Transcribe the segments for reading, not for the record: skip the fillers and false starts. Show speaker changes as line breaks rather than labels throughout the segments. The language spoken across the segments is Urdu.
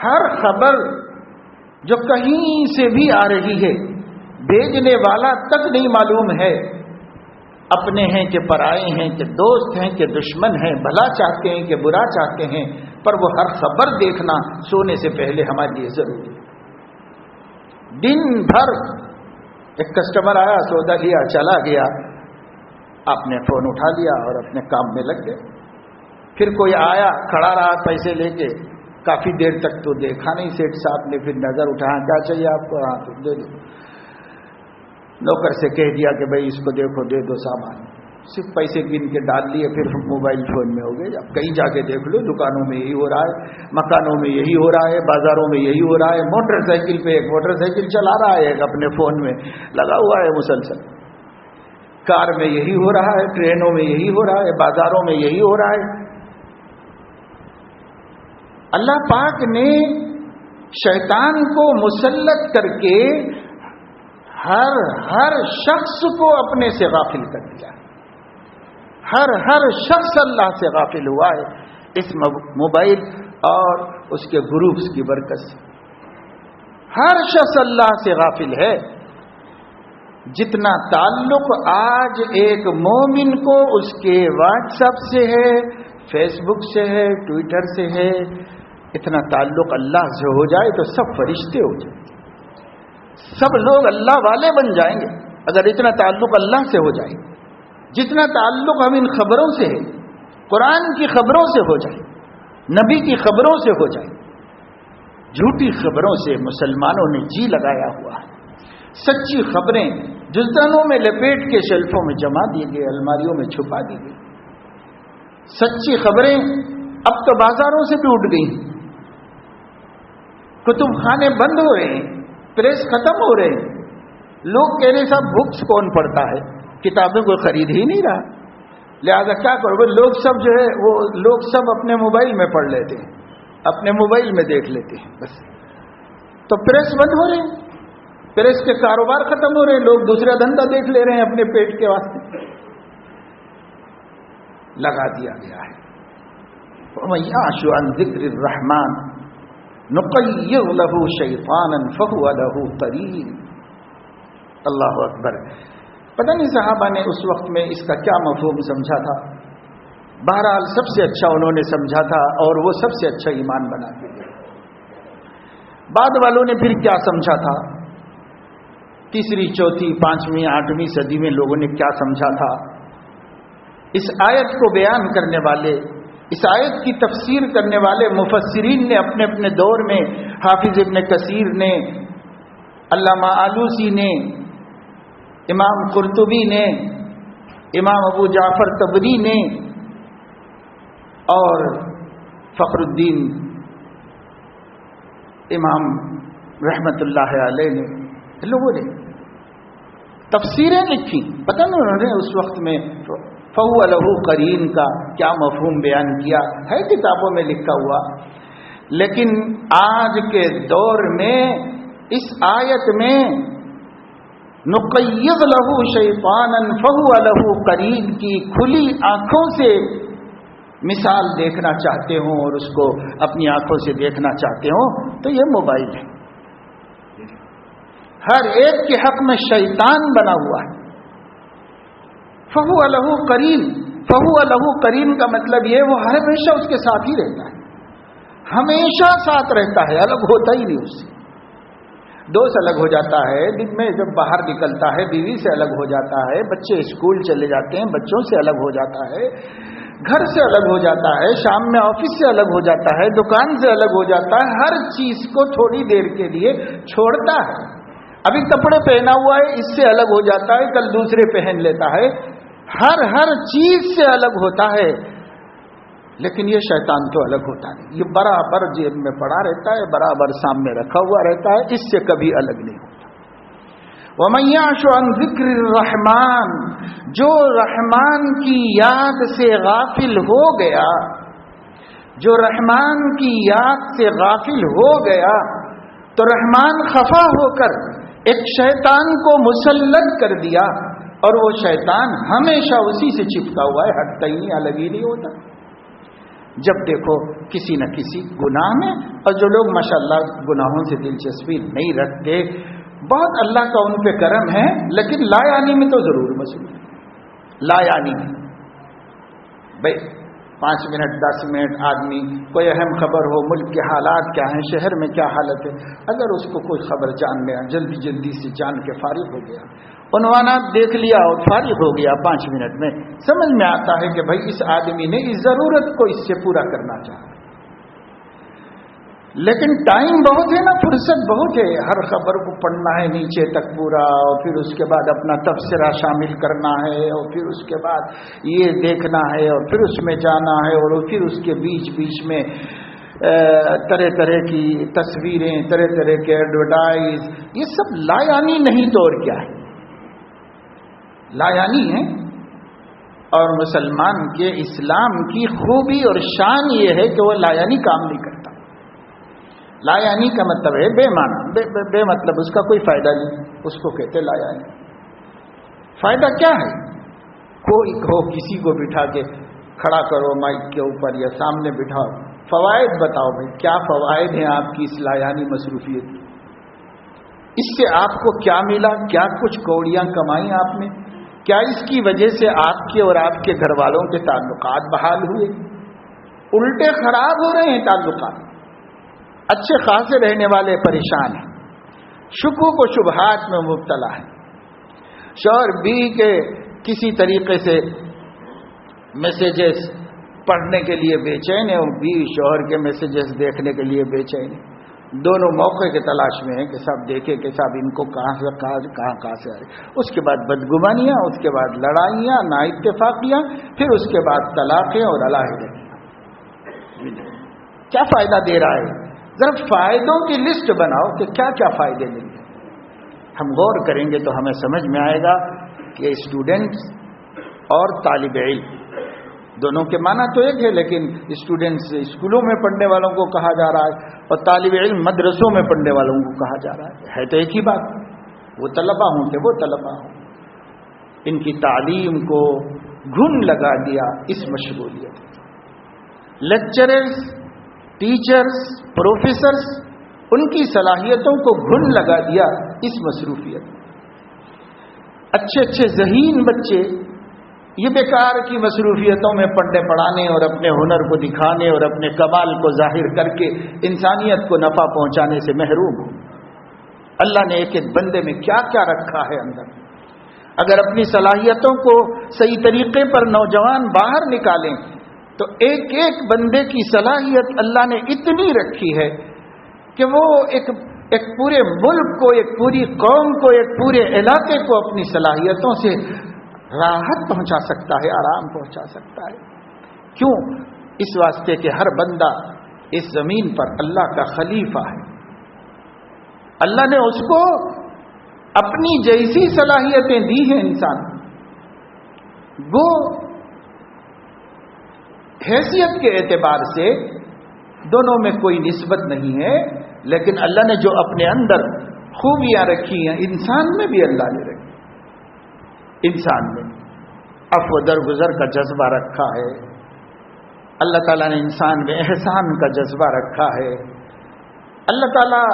ہر خبر جو کہیں سے بھی آ رہی ہے، بھیجنے والا تک نہیں معلوم ہے، اپنے ہیں کہ پرائے ہیں کہ دوست ہیں کہ دشمن ہیں، بھلا چاہتے ہیں کہ برا چاہتے ہیں، پر وہ ہر خبر دیکھنا سونے سے پہلے ہمارے لیے ضروری ہے۔ دن بھر ایک کسٹمر آیا، سودا لیا، چلا گیا، آپ نے فون اٹھا لیا اور اپنے کام میں لگ گئے۔ پھر کوئی آیا، کھڑا رہا پیسے لے کے، کافی دیر تک تو دیکھا نہیں سیٹ صاحب نے، پھر نظر اٹھایا، کیا چاہیے آپ کو؟ ہاں تو دے دو۔ نوکر سے کہہ دیا کہ بھائی اس کو دیکھو، دے دو سامان، صرف پیسے گن کے ڈال لیے، پھر موبائل فون میں ہو گئے۔ اب کہیں جا کے دیکھ لو، دکانوں میں یہی ہو رہا ہے، مکانوں میں یہی ہو رہا ہے، بازاروں میں یہی ہو رہا ہے، موٹر سائیکل پہ ایک موٹر سائیکل چلا رہا ہے، ایک اپنے فون میں لگا ہوا ہے مسلسل، کار میں یہی ہو رہا ہے، ٹرینوں میں یہی ہو رہا ہے، بازاروں میں یہی ہو رہا ہے۔ اللہ پاک نے شیطان کو مسلط کر کے ہر شخص کو اپنے سے غافل کر دیا، ہر شخص اللہ سے غافل ہوا ہے اس موبائل اور اس کے گروپس کی برکت سے۔ ہر شخص اللہ سے غافل ہے۔ جتنا تعلق آج ایک مومن کو اس کے واٹس ایپ سے ہے، فیس بک سے ہے، ٹویٹر سے ہے، اتنا تعلق اللہ سے ہو جائے تو سب فرشتے ہو جائیں، سب لوگ اللہ والے بن جائیں گے اگر اتنا تعلق اللہ سے ہو جائے۔ جتنا تعلق ہم ان خبروں سے ہے، قرآن کی خبروں سے ہو جائے، نبی کی خبروں سے ہو جائے۔ جھوٹی خبروں سے مسلمانوں نے جی لگایا ہوا ہے۔ سچی خبریں جلدانوں میں لپیٹ کے شیلفوں میں جما دی گئی، الماریوں میں چھپا دی گئی۔ سچی خبریں اب تو بازاروں سے بھی اٹھ گئی، کتب خانے بند ہو رہے ہیں، پریس ختم ہو رہے ہیں۔ لوگ کہہ رہے صاحب بکس کون پڑھتا ہے، کتابیں کوئی خرید ہی نہیں رہا، لہذا کیا کرو، لوگ سب جو ہے وہ لوگ سب اپنے موبائل میں پڑھ لیتے ہیں، اپنے موبائل میں دیکھ لیتے ہیں بس۔ تو پریس بند ہو رہے ہیں، پریس کے کاروبار ختم ہو رہے ہیں، لوگ دوسرا دھندا دیکھ لے رہے ہیں اپنے پیٹ کے واسطے۔ لگا دیا گیا ہے۔ وَمَن يَعْشُ عَن ذِكْرِ الرَّحْمَٰنِ نُقَيِّضْ لَهُ شَيْطَانًا فَهُوَ لَهُ قَرِينٌ۔ اللہ اکبر۔ پتہ نہیں صحابہ نے اس وقت میں اس کا کیا مفہوم سمجھا تھا، بہرحال سب سے اچھا انہوں نے سمجھا تھا اور وہ سب سے اچھا ایمان بنا کے گئے۔ بعد والوں نے پھر کیا سمجھا تھا، تیسری، چوتھی، پانچویں، آٹھویں صدی میں لوگوں نے کیا سمجھا تھا، اس آیت کو بیان کرنے والے، اس آیت کی تفسیر کرنے والے مفسرین نے اپنے اپنے دور میں، حافظ ابن کثیر نے، علامہ آلوسی نے، امام قرطبی نے، امام ابو جعفر طبری نے اور فخر الدین امام رحمت اللہ علیہ نے، لوگوں نے تفسیریں لکھی۔ پتہ نہیں انہوں نے اس وقت میں فَهُوَ لَهُ قَرِينٌ کا کیا مفہوم بیان کیا ہے، کتابوں میں لکھا ہوا، لیکن آج کے دور میں اس آیت میں نُقَيِّضْ لَهُ شَيْطَانًا فَهُوَ لَهُ قَرِينٌ کی کھلی آنکھوں سے مثال دیکھنا چاہتے ہوں اور اس کو اپنی آنکھوں سے دیکھنا چاہتے ہوں تو یہ موبائل ہے، ہر ایک کے حق میں شیطان بنا ہوا ہے۔ فَهُوَ لَهُ قَرِينٌ، فَهُوَ لَهُ قَرِينٌ کا مطلب یہ وہ ہر ہمیشہ اس کے ساتھ ہی رہتا ہے، ہمیشہ ساتھ رہتا ہے، الگ ہوتا ہی نہیں اس سے۔ دوست الگ ہو جاتا ہے، دن میں جب باہر نکلتا ہے بیوی سے الگ ہو جاتا ہے، بچے اسکول چلے جاتے ہیں بچوں سے الگ ہو جاتا ہے، گھر سے الگ ہو جاتا ہے، شام میں آفس سے الگ ہو جاتا ہے، دکان سے الگ ہو جاتا ہے، ہر چیز کو تھوڑی دیر کے لیے چھوڑتا ہے۔ ابھی کپڑے پہنا ہوا ہے، اس سے الگ ہو جاتا ہے، کل دوسرے پہن لیتا ہے، ہر چیز سے الگ ہوتا ہے، لیکن یہ شیطان تو الگ ہوتا نہیں، یہ برابر جیب میں پڑا رہتا ہے، برابر سامنے رکھا ہوا رہتا ہے، اس سے کبھی الگ نہیں ہوتا۔ وَمَن يَعْشُ عَن ذِكْرِ الرَّحْمَٰنِ، جو رحمان کی یاد سے غافل ہو گیا، جو رحمان کی یاد سے غافل ہو گیا تو رحمان خفا ہو کر ایک شیطان کو مسلط کر دیا، اور وہ شیطان ہمیشہ اسی سے چپکا ہوا ہے، ہٹتا ہی نہیں، الگ ہی نہیں ہوتا۔ جب دیکھو کسی نہ کسی گناہ میں، اور جو لوگ ماشاءاللہ گناہوں سے دلچسپی نہیں رکھتے، بہت اللہ کا ان پہ کرم ہے، لیکن لا یعنی میں تو ضرور مصروف، لا یعنی میں بھائی 5 منٹ 10 منٹ آدمی کوئی اہم خبر ہو، ملک کے حالات کیا ہیں، شہر میں کیا حالت ہے، اگر اس کو کوئی خبر جان لیا، جلدی جلدی سے جان کے فارغ ہو گیا، عنوانات دیکھ لیا اور فارغ ہو گیا، 5 منٹ میں سمجھ میں آتا ہے کہ بھائی اس آدمی نے اس ضرورت کو اس سے پورا کرنا چاہا۔ لیکن ٹائم بہت ہے نا، فرصت بہت ہے، ہر خبر کو پڑھنا ہے نیچے تک پورا، اور پھر اس کے بعد اپنا تبصرہ شامل کرنا ہے، اور پھر اس کے بعد یہ دیکھنا ہے، اور پھر اس میں جانا ہے، اور پھر اس کے بیچ بیچ میں طرح طرح کی تصویریں، طرح طرح کے ایڈورٹائز، یہ سب لا یعنی نہیں تو اور کیا ہے، لا یعنی ہے۔ اور مسلمان کے اسلام کی خوبی اور شان یہ ہے کہ وہ لا یعنی کام نہیں کرتا۔ لا یعنی کا مطلب ہے بے معنی، بے مطلب، اس کا کوئی فائدہ نہیں، اس کو کہتے لا یعنی۔ فائدہ کیا ہے؟ کوئی ہو کسی کو بٹھا کے کھڑا کرو مائک کے اوپر یا سامنے بٹھاؤ، فوائد بتاؤ بھائی، کیا فوائد ہیں آپ کی اس لا یعنی مصروفیت کی؟ اس سے آپ کو کیا ملا؟ کیا کچھ کوڑیاں کمائیں آپ نے؟ کیا اس کی وجہ سے آپ کے اور آپ کے گھر والوں کے تعلقات بحال ہوئے؟ الٹے خراب ہو رہے ہیں تعلقات، اچھے خاصے رہنے والے پریشان ہیں، شکوک و شبہات میں مبتلا ہیں، شوہر بیوی کے کسی طریقے سے میسیجز پڑھنے کے لیے بے چین ہے، اور بیوی شوہر کے میسیجز دیکھنے کے لیے بے چین ہے، دونوں موقع کے تلاش میں ہیں کہ سب دیکھیں کہ سب ان کو کہاں سے کہاں سے آ رہے، اس کے بعد بدگمانیاں، اس کے بعد لڑائیاں، نا اتفاقیاں، پھر اس کے بعد طلاقیں اور علیحدگیاں۔ کیا فائدہ دے رہا ہے؟ ذرا فائدوں کی لسٹ بناؤ کہ کیا کیا فائدے مل گئے۔ ہم غور کریں گے تو ہمیں سمجھ میں آئے گا کہ اسٹوڈنٹس اور طالب علم دونوں کے معنی تو ایک ہے، لیکن اسٹوڈنٹس اسکولوں میں پڑھنے والوں کو کہا جا رہا ہے، اور طالب علم مدرسوں میں پڑھنے والوں کو کہا جا رہا ہے تو ایک ہی بات، وہ طلبا ہوں کہ وہ طلبا ہوں، ان کی تعلیم کو گھن لگا دیا اس مشغولیت۔ لیکچررز، ٹیچرز، پروفیسرز، ان کی صلاحیتوں کو گھن لگا دیا اس مصروفیت۔ اچھے اچھے ذہین بچے یہ بیکار کی مصروفیتوں میں پڑھنے پڑھانے اور اپنے ہنر کو دکھانے اور اپنے کمال کو ظاہر کر کے انسانیت کو نفع پہنچانے سے محروم ہو۔ اللہ نے ایک ایک بندے میں کیا کیا رکھا ہے اندر، اگر اپنی صلاحیتوں کو صحیح طریقے پر نوجوان باہر نکالیں تو ایک ایک بندے کی صلاحیت اللہ نے اتنی رکھی ہے کہ وہ ایک پورے ملک کو، ایک پوری قوم کو، ایک پورے علاقے کو اپنی صلاحیتوں سے راحت پہنچا سکتا ہے، آرام پہنچا سکتا ہے۔ کیوں؟ اس واسطے کہ ہر بندہ اس زمین پر اللہ کا خلیفہ ہے، اللہ نے اس کو اپنی جیسی صلاحیتیں دی ہیں انسان، وہ حیثیت کے اعتبار سے دونوں میں کوئی نسبت نہیں ہے، لیکن اللہ نے جو اپنے اندر خوبیاں رکھی ہیں انسان میں بھی اللہ نے رکھی، انسان میں عفو درگزر کا جذبہ رکھا ہے، اللہ تعالیٰ نے انسان میں احسان کا جذبہ رکھا ہے، اللہ تعالیٰ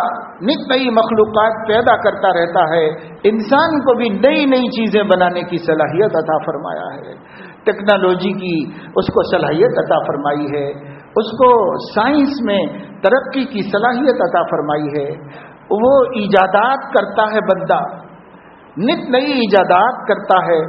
نئی نئی مخلوقات پیدا کرتا رہتا ہے، انسان کو بھی نئی نئی چیزیں بنانے کی صلاحیت عطا فرمایا ہے، ٹیکنالوجی کی اس کو صلاحیت عطا فرمائی ہے، اس کو سائنس میں ترقی کی صلاحیت عطا فرمائی ہے، وہ ایجادات کرتا ہے، بندہ نت نئی ایجادات کرتا ہے۔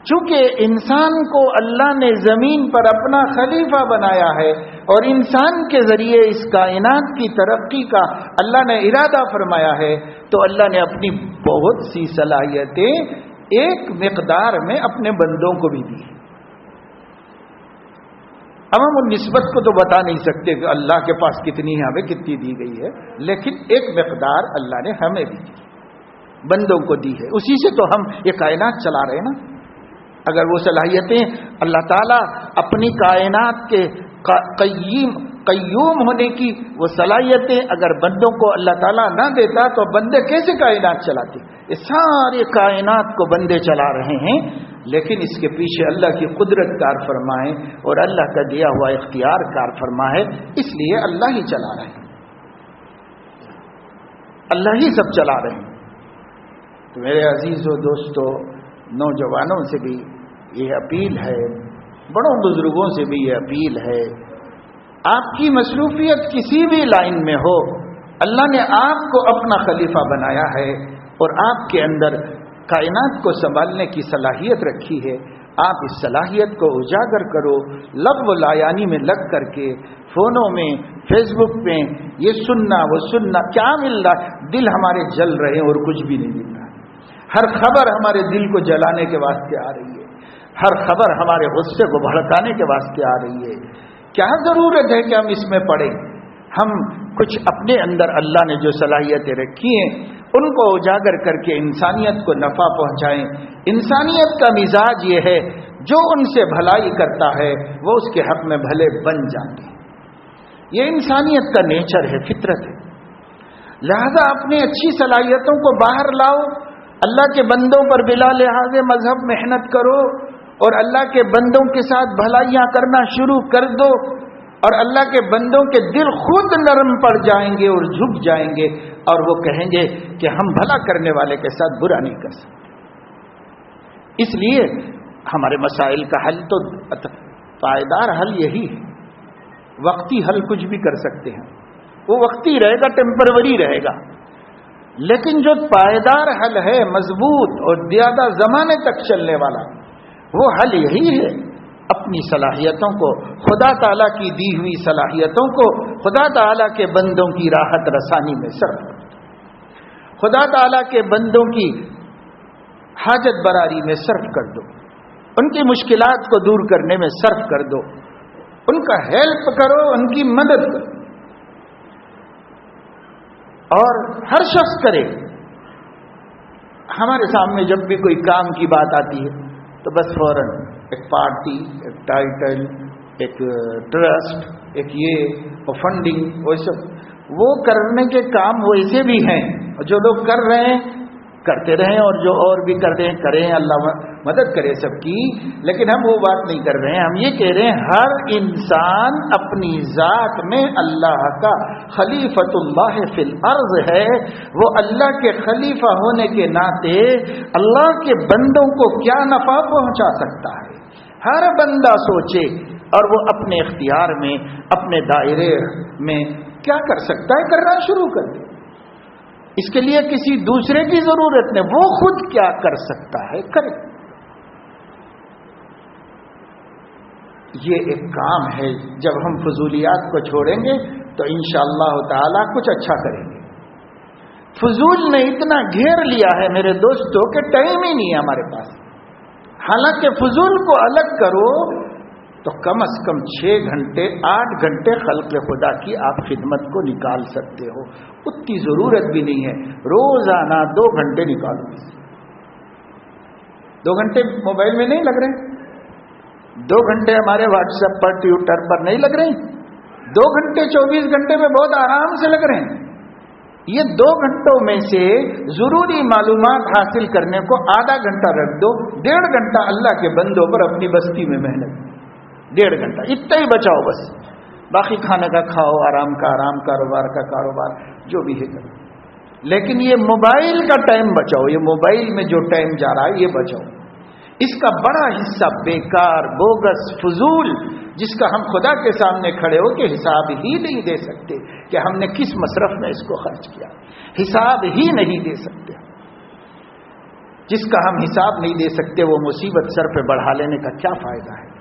چونکہ انسان کو اللہ نے زمین پر اپنا خلیفہ بنایا ہے اور انسان کے ذریعے اس کائنات کی ترقی کا اللہ نے ارادہ فرمایا ہے، تو اللہ نے اپنی بہت سی صلاحیتیں ایک مقدار میں اپنے بندوں کو بھی دی۔ اب ہم ان نسبت کو تو بتا نہیں سکتے کہ اللہ کے پاس کتنی ہے، ہمیں کتنی دی گئی ہے، لیکن ایک مقدار اللہ نے ہمیں بھی دی، بندوں کو دی ہے، اسی سے تو ہم یہ کائنات چلا رہے ہیں نا۔ اگر وہ صلاحیتیں اللہ تعالیٰ اپنی کائنات کے قیوم ہونے کی وہ صلاحیتیں اگر بندوں کو اللہ تعالیٰ نہ دیتا تو بندے کیسے کائنات چلاتے؟ یہ سارے کائنات کو بندے چلا رہے ہیں، لیکن اس کے پیچھے اللہ کی قدرت کار فرمائے اور اللہ کا دیا ہوا اختیار کار فرمائے، اس لیے اللہ ہی چلا رہے ہیں، اللہ ہی سب چلا رہے ہیں۔ تو میرے عزیزو دوستو، نوجوانوں سے بھی یہ اپیل ہے، بڑوں بزرگوں سے بھی یہ اپیل ہے، آپ کی مصروفیت کسی بھی لائن میں ہو، اللہ نے آپ کو اپنا خلیفہ بنایا ہے اور آپ کے اندر کائنات کو سنبھالنے کی صلاحیت رکھی ہے۔ آپ اس صلاحیت کو اجاگر کرو، لغو لایانی میں لگ کر کے، فونوں میں، فیس بک میں یہ سننا وہ سننا، کیا مل رہا ہے؟ دل ہمارے جل رہے ہیں اور کچھ بھی نہیں مل رہا۔ ہر خبر ہمارے دل کو جلانے کے واسطے آ رہی ہے، ہر خبر ہمارے غصے کو بھڑکانے کے واسطے آ رہی ہے۔ کیا ضرورت ہے کہ ہم اس میں پڑیں؟ ہم کچھ اپنے اندر اللہ نے جو صلاحیتیں رکھی ہیں ان کو اجاگر کر کے انسانیت کو نفع پہنچائیں۔ انسانیت کا مزاج یہ ہے، جو ان سے بھلائی کرتا ہے وہ اس کے حق میں بھلے بن جاتے ہیں۔ یہ انسانیت کا نیچر ہے، فطرت ہے۔ لہذا اپنی اچھی صلاحیتوں کو باہر لاؤ، اللہ کے بندوں پر بلا لحاظ مذہب محنت کرو اور اللہ کے بندوں کے ساتھ بھلائیاں کرنا شروع کر دو، اور اللہ کے بندوں کے دل خود نرم پڑ جائیں گے اور جھک جائیں گے، اور وہ کہیں گے کہ ہم بھلا کرنے والے کے ساتھ برا نہیں کر سکتے۔ اس لیے ہمارے مسائل کا حل تو پائیدار حل یہی ہے۔ وقتی حل کچھ بھی کر سکتے ہیں، وہ وقتی رہے گا، ٹیمپروری رہے گا، لیکن جو پائیدار حل ہے، مضبوط اور زیادہ زمانے تک چلنے والا، وہ حل یہی ہے، اپنی صلاحیتوں کو، خدا تعالیٰ کی دی ہوئی صلاحیتوں کو خدا تعالیٰ کے بندوں کی راحت رسانی میں صرف کر دو، خدا تعالیٰ کے بندوں کی حاجت براری میں صرف کر دو، ان کی مشکلات کو دور کرنے میں صرف کر دو، ان کا ہیلپ کرو، ان کی مدد کرو، اور ہر شخص کرے۔ ہمارے سامنے جب بھی کوئی کام کی بات آتی ہے تو بس فوراً ایک پارٹی، ایک ٹائٹل، ایک ٹرسٹ، ایک یہ فنڈنگ، وہ سب وہ کرنے کے کام ویسے بھی ہیں، جو لوگ کر رہے ہیں کرتے رہیں، اور جو اور بھی کر رہے ہیں کریں، اللہ مدد کرے سب کی۔ لیکن ہم وہ بات نہیں کر رہے ہیں، ہم یہ کہہ رہے ہیں ہر انسان اپنی ذات میں اللہ کا خلیفۃ اللہ فی الارض ہے، وہ اللہ کے خلیفہ ہونے کے ناطے اللہ کے بندوں کو کیا نفع پہنچا سکتا ہے، ہر بندہ سوچے اور وہ اپنے اختیار میں، اپنے دائرے میں کیا کر سکتا ہے، کرنا شروع کر دے۔ اس کے لیے کسی دوسرے کی ضرورت نہیں، وہ خود کیا کر سکتا ہے کرے۔ یہ ایک کام ہے، جب ہم فضولیات کو چھوڑیں گے تو انشاءاللہ تعالی کچھ اچھا کریں گے۔ فضول نے اتنا گھیر لیا ہے میرے دوستوں کہ ٹائم ہی نہیں ہے ہمارے پاس۔ حالانکہ فضول کو الگ کرو تو کم از کم 6 گھنٹے 8 گھنٹے خلق خدا کی آپ خدمت کو نکال سکتے ہو، اتنی ضرورت بھی نہیں ہے۔ روزانہ 2 گھنٹے نکالو، 2 گھنٹے موبائل میں نہیں لگ رہے، 2 گھنٹے ہمارے واٹس ایپ پر ٹویٹر پر نہیں لگ رہے، 2 گھنٹے 24 گھنٹے میں بہت آرام سے لگ رہے ہیں۔ یہ 2 گھنٹوں میں سے ضروری معلومات حاصل کرنے کو آدھا گھنٹہ رکھ دو، 1.5 گھنٹہ اللہ کے بندوں پر اپنی بستی میں محنت، 1.5 گھنٹہ اتنا ہی بچاؤ بس، باقی کھانے کا کھاؤ، آرام کا آرام، کاروبار کا کاروبار، جو بھی ہے کرو، لیکن یہ موبائل کا ٹائم بچاؤ، یہ موبائل میں جو ٹائم جا رہا ہے یہ بچاؤ۔ اس کا بڑا حصہ بیکار، بوگس، فضول، جس کا ہم خدا کے سامنے کھڑے ہو کے حساب ہی نہیں دے سکتے کہ ہم نے کس مصرف میں اس کو خرچ کیا، حساب ہی نہیں دے سکتے۔ جس کا ہم حساب نہیں دے سکتے وہ مصیبت سر پہ بڑھا لینے کا کیا فائدہ ہے؟